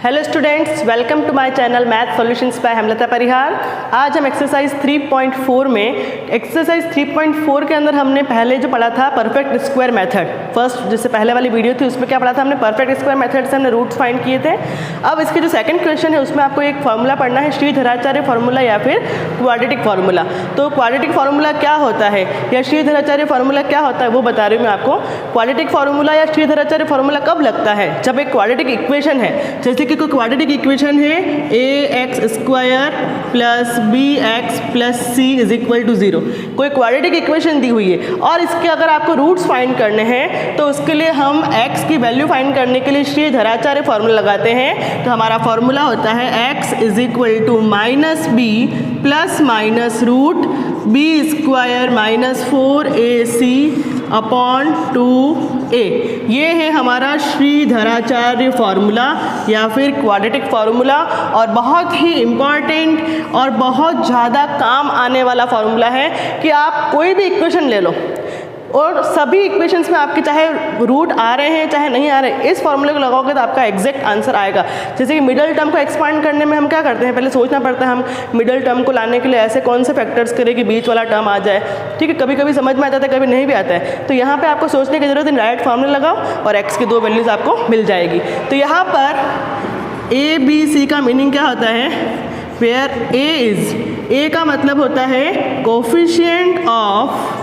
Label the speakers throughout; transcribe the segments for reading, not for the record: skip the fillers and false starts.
Speaker 1: Hello students, welcome to my channel math solutions by Hemlata Parihar. आज हम exercise 3.4 में exercise 3.4 के अंदर हमने पहले जो पढ़ा था परफेक्ट स्क्वायर मेथड, फर्स्ट जिससे पहले वाली वीडियो थी उसमें क्या पढ़ा था हमने, परफेक्ट स्क्वायर मेथड से हमने रूट्स फाइंड किए थे। अब इसके जो सेकंड क्वेश्चन है उसमें आपको एक फार्मूला पढ़ना है, श्रीधराचार्य फार्मूला या फिर क्वाड्रेटिक फार्मूला। तो क्वाड्रेटिक फार्मूला क्या होता है या श्रीधराचार्य फार्मूला क्या होता है वो बता रही हूँ मैं आपको। क्वाड्रेटिक फार्मूला या श्रीधराचार्य फार्मूला कब लगता है, जब एक क्वाड्रेटिक इक्वेशन है, जैसे कि कोई क्वाड्रेटिक इक्वेशन है ax² plus bx plus c is equal to 0। कोई क्वाड्रेटिक इक्वेशन दी हुई है और इसके अगर आपको रूट्स फाइंड करने हैं तो उसके लिए हम x की वैल्यू फाइंड करने के लिए श्रीधराचार्य फार्मूला लगाते हैं। तो हमारा फार्मूला होता है x is equal to -b plus minus root b² minus 4ac upon 2a। ये है हमारा श्रीधराचार्य फार्मूला या फिर क्वाड्रेटिक फार्मूला, और बहुत ही इम्पॉर्टेंट और बहुत ज़्यादा काम आने वाला फार्मूला है कि आप कोई भी इक्वेशन ले लो और सभी इक्वेशंस में आपके चाहे रूट आ रहे हैं चाहे नहीं आ रहे, इस फार्मूले को लगाओगे तो आपका एग्जैक्ट आंसर आएगा। जैसे कि मिडल टर्म को एक्सपांड करने में हम क्या करते हैं, पहले सोचना पड़ता है हम मिडल टर्म को लाने के लिए ऐसे कौन से फैक्टर्स करें कि बीच वाला टर्म आ जाए। ठीक है, कभी कभी समझ में आता है कभी नहीं भी आता है, तो यहाँ पर आपको सोचने की जरूरत है, डायरेक्ट फार्मूला लगाओ और एक्स की दो वैल्यूज़ आपको मिल जाएगी। तो यहाँ पर ए बी सी का मीनिंग क्या होता है, वेयर ए का मतलब होता है कोफिशिएंट ऑफ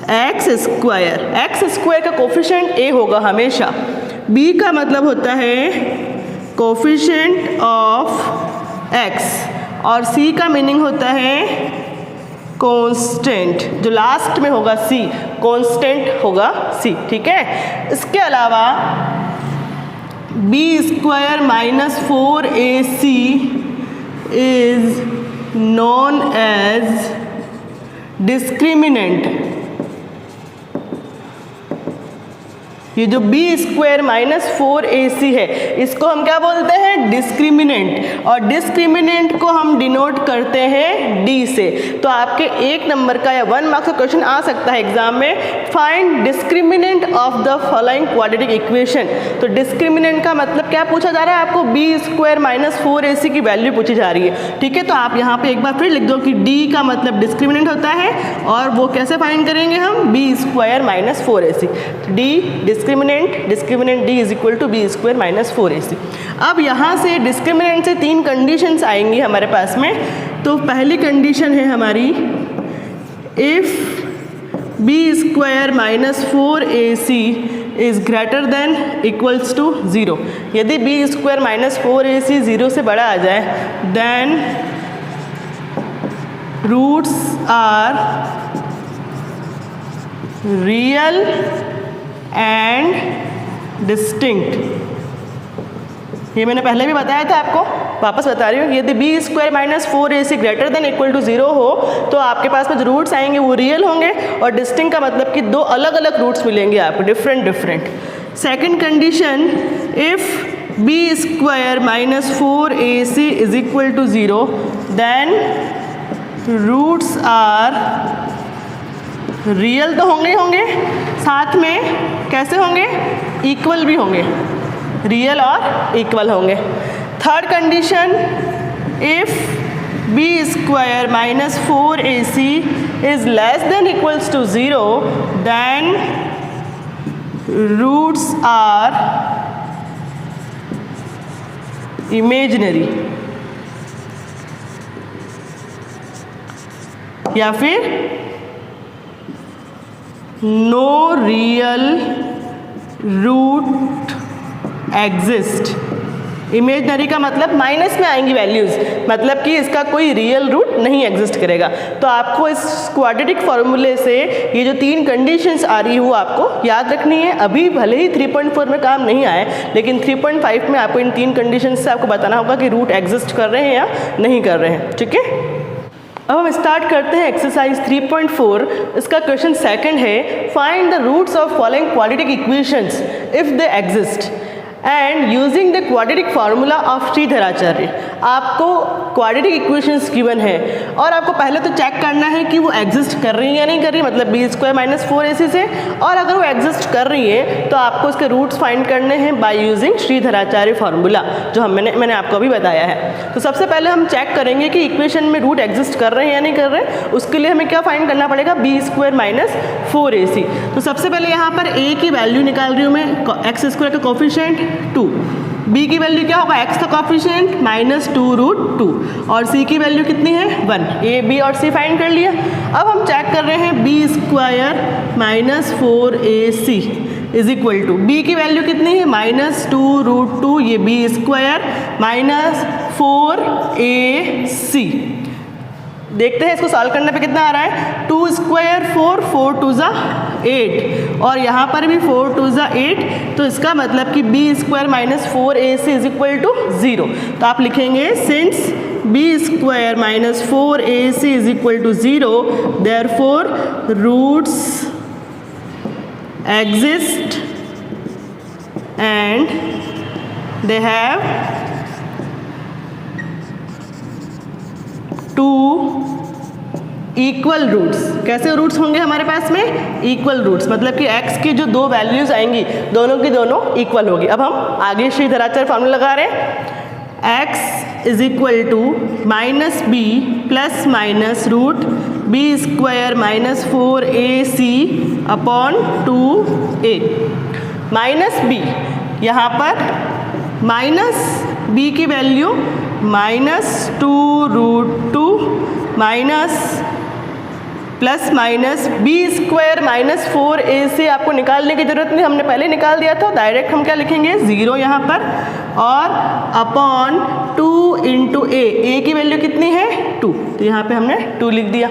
Speaker 1: x² का कोफिशिएंट a होगा हमेशा। b का मतलब होता है कोफिशिएंट ऑफ x और c का मीनिंग होता है कांस्टेंट, जो लास्ट में होगा c, कांस्टेंट होगा c। ठीक है, इसके अलावा b² minus 4ac is known as discriminant. ये जो b² माइनस 4ac है इसको हम क्या बोलते हैं, डिस्क्रिमिनेंट, और डिस्क्रिमिनेंट को हम डिनोट करते हैं d से। तो आपके 1 नंबर का या 1 मार्क्स का क्वेश्चन आ सकता है एग्जाम में, find discriminant of the following quadratic equation. तो डिस्क्रिमिनेंट का मतलब क्या पूछा जा रहा है, आपको b² माइनस 4ac की वैल्यू पूछी जा रही है। ठीक है, तो आप यहाँ पे एक बार फिर लिख दो कि d का मतलब डिस्क्रिमिनेंट होता है और वो कैसे फाइंड करेंगे हम, b² minus 4ac। Discriminant d is equal to b² minus 4ac। अब यहाँ से डिस्क्रिमिनेंट से 3 कंडीशंस आएंगी हमारे पास में। तो पहली कंडीशन है हमारी, if b² minus 4ac is greater than equals to 0। यदि b² माइनस 4ac 0 से बड़ा आ जाए, then roots are real and distinct. ये मैंने पहले भी बताया था आपको, वापस बता रही हूँ। यदि b² minus 4ac greater than equal to 0 हो तो आपके पास में जो रूट्स आएंगे वो रियल होंगे, और डिस्टिंक्ट का मतलब कि 2 अलग अलग रूट्स मिलेंगे आपको, different. Second condition, if b² minus 4ac is equal to 0 then roots are real तो होंगे ही होंगे, साथ में कैसे होंगे, इक्वल भी होंगे, रियल और इक्वल होंगे। Third condition, if b² minus 4ac is less than equals to 0 then roots are imaginary, या फिर no real root exist. Imaginary का मतलब माइनस में आएंगी वैल्यूज़, मतलब कि इसका कोई रियल रूट नहीं एग्जिस्ट करेगा। तो आपको इस क्वाड्रेटिक फार्मूले से ये जो 3 कंडीशंस आ रही है वो आपको याद रखनी है। अभी भले ही 3.4 में काम नहीं आए, लेकिन 3.5 में आपको इन 3 कंडीशंस से आपको बताना होगा कि रूट एग्जिस्ट कर रहे हैं या नहीं कर रहे हैं। ठीक है, अब हम स्टार्ट करते हैं एक्सरसाइज 3.4। इसका क्वेश्चन सेकंड है, find the roots of following quadratic equations if they exist and using the quadratic formula of Shridharacharya. आपको क्वाड्रेटिक इक्वेशंस गिवन है और आपको पहले तो चेक करना है कि वो एग्जिस्ट कर रही है या नहीं कर रही, मतलब बी स्क्वायर माइनस 4ac से, और अगर वो एग्जिस्ट कर रही है तो आपको उसके रूट्स फाइंड करने हैं बाय यूजिंग श्रीधराचार्य फार्मूला, जो मैंने आपको अभी बताया है। तो सबसे पहले हम चेक करेंगे कि इक्वेशन में रूट एग्जिस्ट कर रहे हैं या नहीं कर रहे। उसके लिए हमें क्या फाइंड करना पड़ेगा, बी स्क्वायर माइनस 4ac। तो सबसे पहले यहाँ पर a की वैल्यू निकाल रही हूँ मैं, एक्स स्क्वायर का कोफिशिएंट 2, b की वैल्यू क्या होगा, x का कोफिशिएंट -2√2 और c की वैल्यू कितनी है 1। a b और c फाइंड कर लिया। अब हम चेक कर रहे हैं b square minus 4ac is equal to, b की वैल्यू कितनी है -2√2, ये b स्क्वायर माइनस 4ac। देखते हैं इसको सॉल्व करने पे कितना आ रहा है, 2 स्क्वायर 4, 4 2 ज़ा 8 और यहाँ पर भी 4 2 ज़ा 8, तो इसका मतलब कि b square minus 4ac is equal to 0। तो आप लिखेंगे since b square minus 4ac is equal to 0, therefore roots exist and they have two equal roots। कैसे रूट्स होंगे हमारे पास में, इक्वल रूट्स, मतलब कि x की जो दो वैल्यूज आएंगी दोनों की दोनों इक्वल होगी। अब हम आगे श्रीधराचार्य फार्मूला लगा रहे हैं, x is equal to minus B plus minus root B square minus 4ac upon 2a। Minus B, यहाँ पर माइनस बी की value -2√2 minus plus minus B square minus 4ac आपको निकालने की जरूरत नहीं, हमने पहले निकाल दिया था। डायरेक्ट हम क्या लिखेंगे, 0 यहाँ पर और अपॉन 2 इंटू a की वैल्यू कितनी है 2, तो यहाँ पे हमने 2 लिख दिया।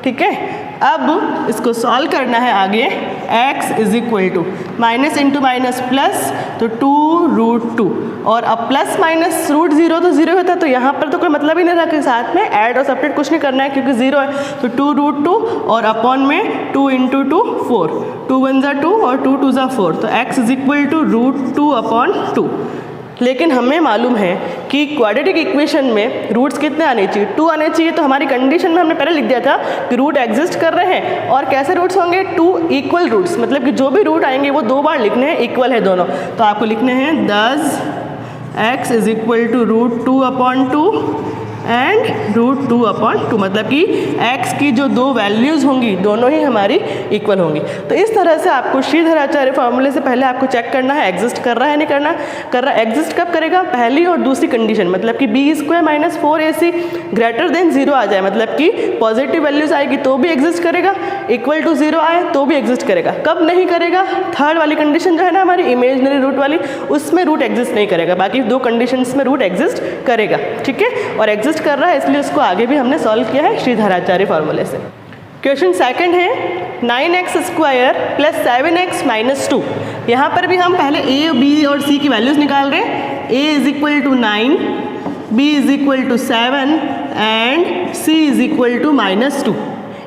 Speaker 1: ठीक है, अब इसको सॉल्व करना है आगे। x is equal to minus into minus plus, तो 2√2 और अब प्लस माइनस रूट 0 तो 0 होता है, तो यहाँ पर तो कोई मतलब ही नहीं रहा कि साथ में ऐड और सब्ट्रैक्ट कुछ नहीं करना है क्योंकि 0 है। तो 2√2 और अपॉन में 2 इंटू 2 4, 2 1 ज़ा 2 और 2 2 ज़ा 4, तो x is equal to √2 upon 2। लेकिन हमें मालूम है कि क्वाड्रेटिक इक्वेशन में रूट्स कितने आने चाहिए, 2 आने चाहिए। तो हमारी कंडीशन में हमने पहले लिख दिया था कि रूट एग्जिस्ट कर रहे हैं और कैसे रूट्स होंगे, 2 इक्वल रूट्स, मतलब कि जो भी रूट आएंगे वो 2 बार लिखने हैं, इक्वल है दोनों। तो आपको लिखने हैं 10 x is equal to √2 upon 2 and √2 upon 2, मतलब कि x की जो दो वैल्यूज़ होंगी दोनों ही हमारी इक्वल होंगी। तो इस तरह से आपको श्रीधराचार्य फार्मूले से पहले आपको चेक करना है एग्जिस्ट कर रहा है नहीं करना कर रहा। एग्जिस्ट कब करेगा, पहली और दूसरी कंडीशन, मतलब कि B square minus 4ac greater than 0 आ जाए, मतलब कि पॉजिटिव वैल्यूज़ आएगी तो भी एग्जिस्ट करेगा, इक्वल टू 0 आए तो भी एग्जिस्ट करेगा। कब नहीं करेगा, थर्ड वाली कंडीशन जो है ना हमारी इमेजनरी रूट वाली, उसमें रूट एग्जिस्ट नहीं करेगा, बाकी 2 कंडीशंस में रूट एग्जिस्ट करेगा। ठीक है, और एग्जिस्ट कर रहा है इसलिए उसको आगे भी हमने सॉल्व किया है श्रीधराचार्य फार्मूले से। क्वेश्चन सेकंड है 9x square plus 7x minus 2। यहाँ पर भी हम पहले a, b और c की वैल्यूज़ निकाल रहे हैं। a is equal to 9, b is equal to 7 and c is equal to -2।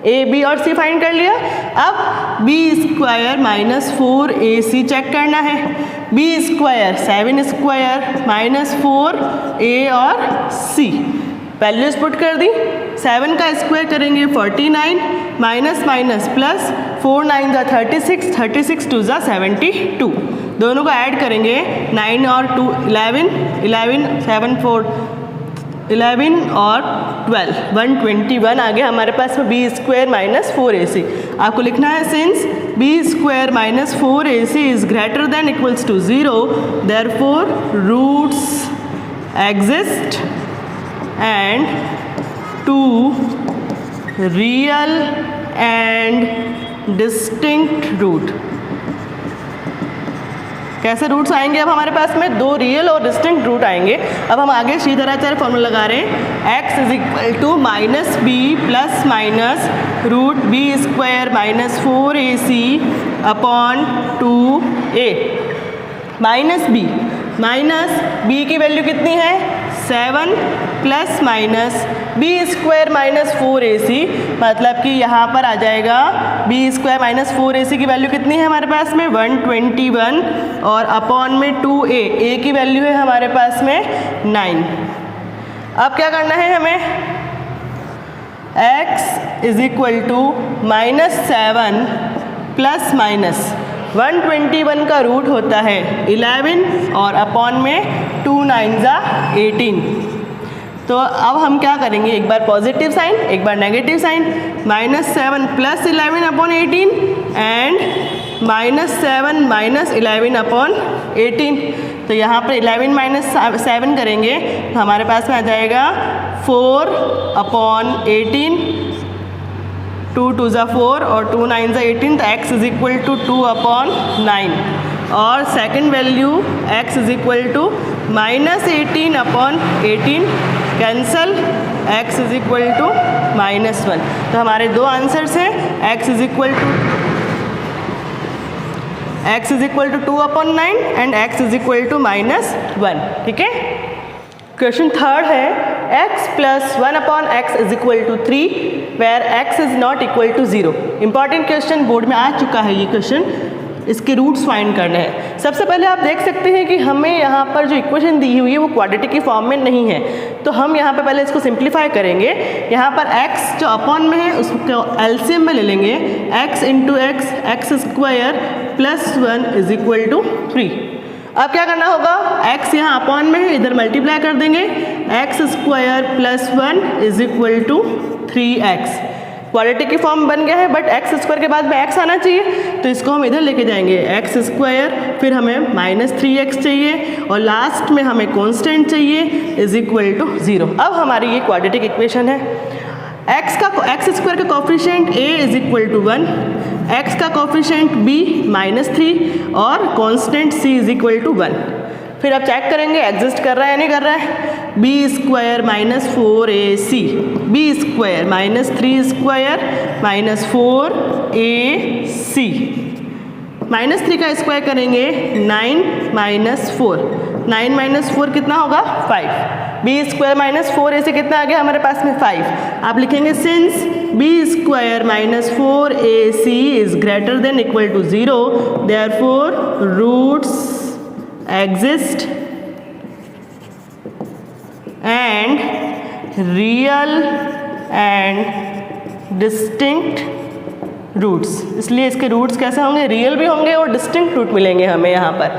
Speaker 1: a, b और c फाइंड कर लिया। अब b square minus 4ac check करना है, b square 7 square minus 4a और c वैल्यूज पुट कर दी। 7 का स्क्वायर करेंगे 49 माइनस माइनस प्लस 4 9 ज़ा 36, 36 2 ज़ा 72, दोनों को ऐड करेंगे 9 और 2 11, 11 7 4 11 और 12 121 आ गया हमारे पास में b स्क्वायर माइनस 4ac। आपको लिखना है since b square minus 4ac is greater than equals to 0, therefore roots exist and 2 real and distinct root। कैसे रूट्स आएंगे अब हमारे पास में, 2 रियल और डिस्टिंक्ट रूट आएंगे। अब हम आगे श्रीधराचार्य फॉर्मूला लगा रहे हैं, x is equal to minus B plus minus root B square minus 4ac upon 2a। Minus b की वैल्यू कितनी है 7 plus minus B square minus 4ac, मतलब कि यहाँ पर आ जाएगा बी स्क्वायर माइनस 4ac की वैल्यू कितनी है हमारे पास में 121 और अपॉन में 2a, a की वैल्यू है हमारे पास में 9। अब क्या करना है हमें, x is equal to -7 plus minus 121 का रूट होता है 11 और अपॉन में 2 9 ज़ा 18। तो अब हम क्या करेंगे, एक बार पॉजिटिव साइन एक बार negative sign, -7 plus 11 upon 18 and -7 minus 11 upon 18। तो यहाँ पर 11 माइनस 7 करेंगे तो हमारे पास में आ जाएगा 4 अपॉन 18, 2 2 ज़ा 4 और 2 9 ज़ा 18, तो x is equal to 2 upon 9 और second value x is equal to -18 upon 18 cancel, x is equal to -1। तो हमारे दो आंसर्स हैं, x is equal to 2 upon 9 and x is equal to -1। ठीक है। क्वेश्चन थर्ड है x plus 1 upon x is equal to 3 where x is not equal to 0। Important question board में आ चुका है ये क्वेश्चन, इसके रूट्स फाइंड करने हैं। सबसे पहले आप देख सकते हैं कि हमें यहाँ पर जो इक्वेशन दी हुई है वो क्वाड्रेटिक की फॉर्म में नहीं है, तो हम यहाँ पर पहले इसको सिंप्लीफाई करेंगे। यहाँ पर x जो अपॉन में है उसको एलसीएम में ले लेंगे, x into X square plus 1 is equal to 3। अब क्या करना होगा, x यहाँ अपॉन में है इधर मल्टीप्लाई कर देंगे, X square plus 1 is equal to 3x। Quadratic की फॉर्म बन गया है बट एक्स स्क्वायर के बाद में x आना चाहिए, तो इसको हम इधर लेके जाएंगे एक्स स्क्वायर, फिर हमें -3x चाहिए और लास्ट में हमें कांस्टेंट चाहिए इज इक्वल टू 0। अब हमारी ये क्वाड्रेटिक इक्वेशन है। एक्स स्क्वायर का coefficient a is equal to 1, x का कोफिशिएंट b -3 और constant c is equal to 1। फिर आप चेक करेंगे एग्जिस्ट कर रहा है या नहीं कर रहा है। b square -4ac, b square -3 square -4ac, -3 का स्क्वायर करेंगे 9 -4, 9 - 4 कितना होगा 5। b स्क्वायर -4ac कितना आ गया हमारे पास में 5। आप लिखेंगे since b square -4ac is greater than equal to 0 therefore roots exist and real and distinct roots. इसलिए इसके रूट्स कैसे होंगे, रियल भी होंगे और डिस्टिंक्ट रूट मिलेंगे हमें यहाँ पर।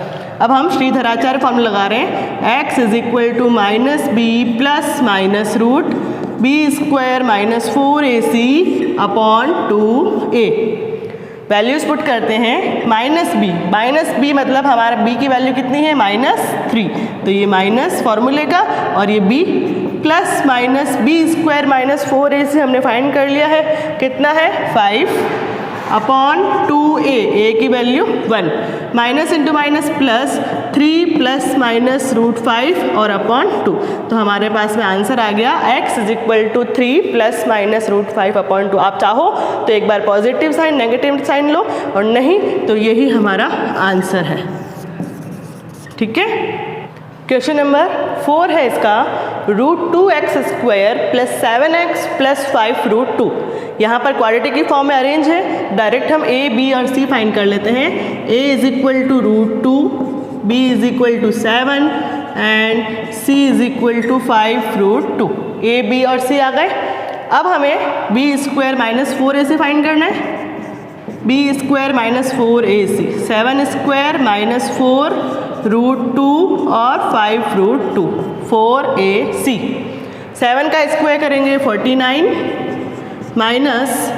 Speaker 1: अब हम श्रीधराचार्य फॉर्मूला लगा रहे हैं, x is equal to -b plus minus root b square -4ac upon 2a। Values put करते हैं, -b मतलब हमारा b की वैल्यू कितनी है -3, तो ये माइनस फॉर्मूले का और ये b plus minus b square -4ac हमने फाइंड कर लिया है, कितना है 5 अपॉन 2a, a की value 1, minus into minus plus 3 plus minus √5 और अपॉन 2। तो हमारे पास में आंसर आ गया x is equal to 3 plus minus √5 upon 2। आप चाहो तो एक बार पॉजिटिव साइन नेगेटिव साइन लो और नहीं तो यही हमारा आंसर है। ठीक है। क्वेश्चन नंबर 4 है इसका, √2x square plus 7x plus 5 √2। यहाँ पर क्वाड्रेटिक की फॉर्म में अरेंज है, डायरेक्ट हम a b और c फाइंड कर लेते हैं। a is equal to √2, b is equal to 7 and c is equal to 5 √2। a b और c आ गए। अब हमें b स्क्वायर -4ac फाइंड करना है, b स्क्वायर -4ac, 7 स्क्वायर -4 √2 और 5 √2, 4ac। 7 का स्क्वायर करेंगे 49 माइनस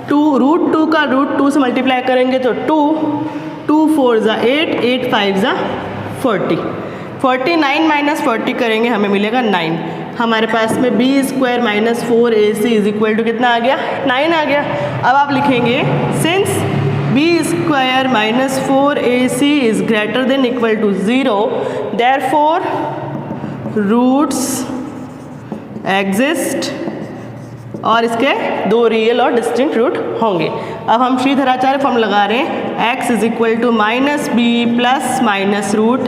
Speaker 1: 2 √2 का √2 से मल्टीप्लाई करेंगे तो 2 4 ज़ा 8, 8 5 ज़ा 40, 49 माइनस 40 करेंगे हमें मिलेगा 9। हमारे पास में b square -4ac is equal to कितना आ गया 9 आ गया। अब आप लिखेंगे since b square -4ac is greater than equal to 0 therefore roots exist और इसके दो रियल और डिस्टिंक्ट रूट होंगे। अब हम श्रीधराचार्य फॉर्म लगा रहे हैं, x is equal to -b plus minus root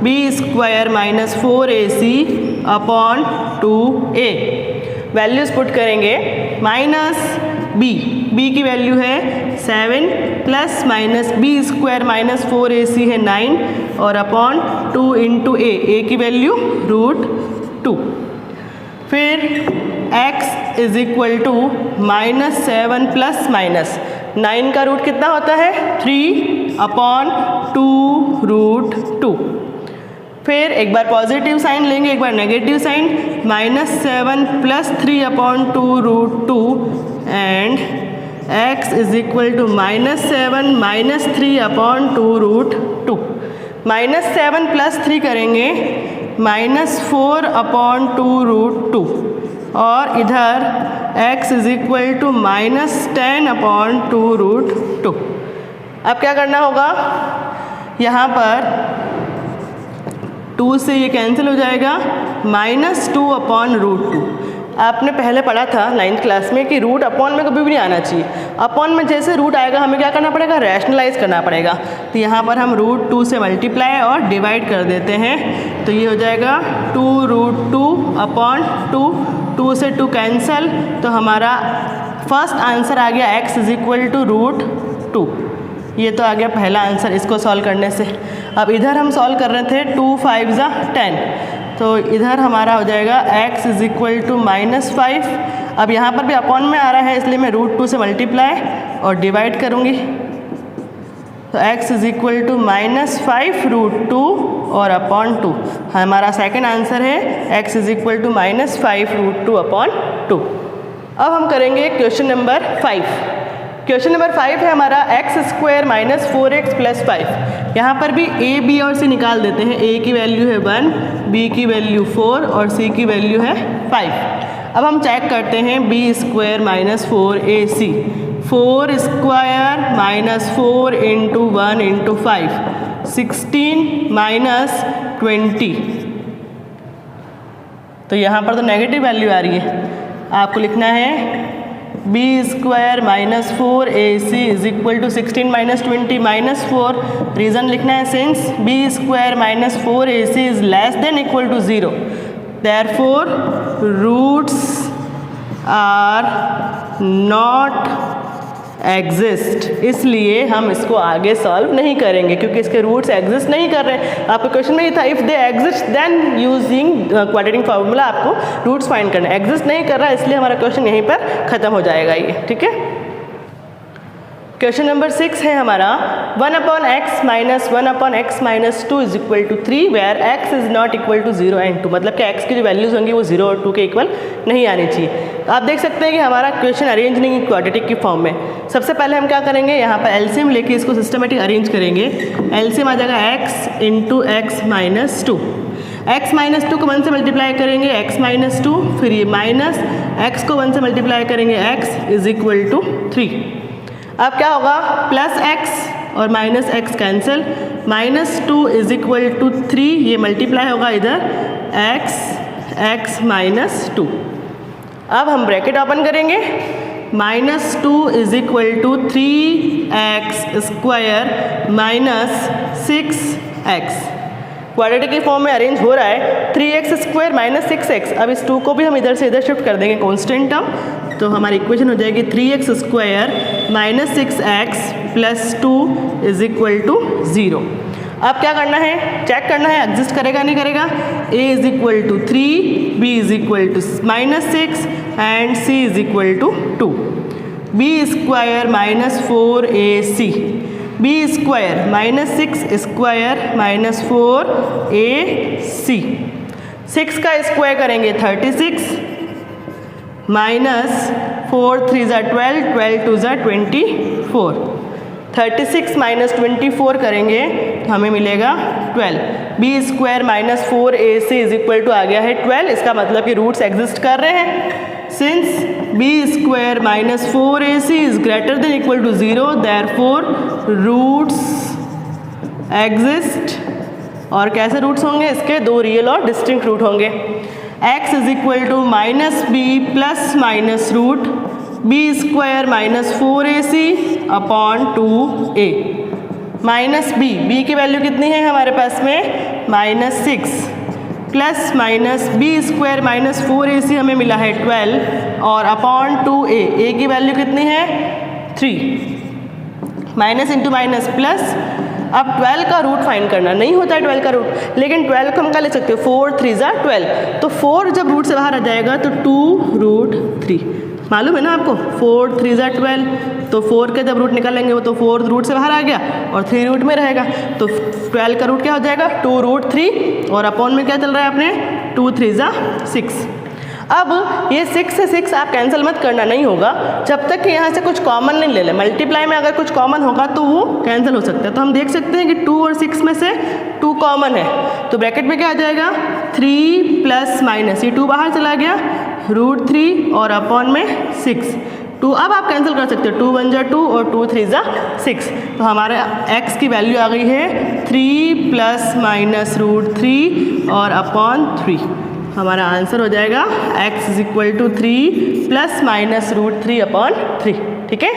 Speaker 1: b square -4ac upon 2a। Values put करेंगे, -b की वैल्यू है 7 plus minus b square -4ac है 9 और अपॉन 2 इंटू a की वैल्यू √2। फिर x is equal to -7 plus minus 9 का root कितना होता है 3/2√2। फिर एक बार पॉजिटिव साइन लेंगे, एक बार negative sign, -7 plus 3/2√2 and x is equal to -7 minus 3/2√2। -7 plus 3 करेंगे -4/2√2 और इधर x इज इक्वल टू -10/2√2। अब क्या करना होगा, यहाँ पर 2 से ये कैंसिल हो जाएगा, -2/√2। आपने पहले पढ़ा था 9th क्लास में कि रूट अपॉन में कभी भी नहीं आना चाहिए। अपॉन में जैसे रूट आएगा हमें क्या करना पड़ेगा, रैशनलाइज करना पड़ेगा। तो यहाँ पर हम √2 से मल्टीप्लाई और डिवाइड कर देते हैं, तो ये हो जाएगा 2√2/2, 2 से 2 कैंसल, तो हमारा फर्स्ट आंसर आ गया x इज इक्वल टू √2। ये तो आ गया पहला आंसर इसको सॉल्व करने से। अब इधर हम सॉल्व कर रहे थे 2 5 ज़ा 10, तो इधर हमारा हो जाएगा x इज इक्वल टू -5। अब यहाँ पर भी अपॉन में आ रहा है इसलिए मैं √2 से मल्टीप्लाई और डिवाइड करूँगी, तो x इज इक्वल टू -5√2 और अपॉन 2। हमारा सेकंड आंसर है x इज इक्वल टू -5√2/2। अब हम करेंगे क्वेश्चन नंबर 5। क्वेश्चन नंबर 5 है हमारा x² - 4x + 5। यहाँ पर भी a, b और c निकाल देते हैं। a की वैल्यू है 1, b की वैल्यू 4 और c की वैल्यू है 5। अब हम चेक करते हैं b² - 4ac, 4² - 4 × 1 × 5, 16 - 20। तो यहाँ पर तो नेगेटिव वैल्यू आ रही है, आपको लिखना है b² - 4ac is equal to 16 - 20 -4। Reason लिखना है since b² - 4ac is less than equal to 0, therefore roots are not exist. इसलिए हम इसको आगे सॉल्व नहीं करेंगे क्योंकि इसके रूट्स एग्जिस्ट नहीं कर रहे हैं। आपके क्वेश्चन में ये था if they exist then using quadratic formula आपको रूट्स फाइंड करना है। एग्जिस्ट नहीं कर रहा है इसलिए हमारा क्वेश्चन यहीं पर ख़त्म हो जाएगा ये, ठीक है। क्वेश्चन नंबर 6 है हमारा 1/x - 1/x - 2 is equal to 3 where x is not equal to 0 and 2। मतलब कि x की जो वैल्यूज़ होंगी वो 0 और 2 के इक्वल नहीं आनी चाहिए। आप देख सकते हैं कि हमारा क्वेश्चन अरेंज नहीं है क्वाड्रेटिक की फॉर्म में। सबसे पहले हम क्या करेंगे, यहाँ पर एलसीएम लेके इसको सिस्टमेटिक अरेंज करेंगे। एलसीएम आ जाएगा x × x - 2। x - 2 को 1 से मल्टीप्लाई करेंगे x - 2, फिर ये माइनस x को 1 से मल्टीप्लाई करेंगे x इज इक्वल टू 3। अब क्या होगा, प्लस x और minus x cancel, -2 is equal to 3, ये मल्टीप्लाई होगा इधर x - 2। अब हम ब्रैकेट ओपन करेंगे, -2 is equal to 3x² - 6x। Quadratic की फॉर्म में अरेंज हो रहा है 3x² - 6x। अब इस 2 को भी हम इधर से इधर शिफ्ट कर देंगे कॉन्स्टेंट टर्म, तो हमारी इक्वेशन हो जाएगी 3x² - 6x + 2 is equal to 0। अब क्या करना है, चेक करना है एग्जिस्ट करेगा नहीं करेगा। a is equal to 3, b is equal to -6 and c is equal to 2। b² - 4ac, b² - 6² - 4ac। 6 का स्क्वायर करेंगे 36 -4 3 ज़ा 12, 12 2 ज़ा 24। 36 - 24 करेंगे तो हमें मिलेगा 12। b² - 4ac is equal to आ गया है 12। इसका मतलब कि रूट्स एग्जिस्ट कर रहे हैं। Since b² - 4ac is greater than equal to 0, therefore roots exist. और कैसे रूट्स होंगे इसके, 2 रियल और डिस्टिंक्ट रूट होंगे। x is equal to -b ± root b² - 4ac upon 2a। -b की वैल्यू कितनी है हमारे पास में, -6 प्लस माइनस b² - 4ac हमें मिला है 12 और अपॉन 2a की वैल्यू कितनी है 3। माइनस इंटू माइनस प्लस, अब 12 का रूट फाइंड करना नहीं होता है 12 का रूट, लेकिन 12 को हम क्या ले सकते हो 4 3 ज़ा 12, तो 4 जब रूट से बाहर आ जाएगा तो 2 रूट 3, मालूम है ना आपको 4 3 ज़ा 12, तो 4 के जब रूट निकालेंगे वो तो 4 रूट से बाहर आ गया और 3 रूट में रहेगा, तो 12 का रूट क्या हो जाएगा 2 रूट 3 और अपॉन में क्या चल रहा है अपने 2 3 ज़ा 6। अब ये 6 से 6 आप कैंसिल मत करना, नहीं होगा जब तक कि यहाँ से कुछ कॉमन नहीं ले लें। मल्टीप्लाई में अगर कुछ कॉमन होगा तो वो कैंसिल हो सकता है, तो हम देख सकते हैं कि 2 और 6 में से 2 कॉमन है, तो ब्रैकेट में क्या आ जाएगा 3 प्लस माइनस ये 2 बाहर चला गया रूट 3 और अपॉन में 6 2। अब आप कैंसिल कर सकते हो 2 1 ज़ा 2 और 2 3 ज़ा 6, तो हमारे x की वैल्यू आ गई है 3 प्लस माइनस रूट 3 और अपॉन 3। हमारा आंसर हो जाएगा x is equal to 3 plus minus root 3 upon 3। ठीक है।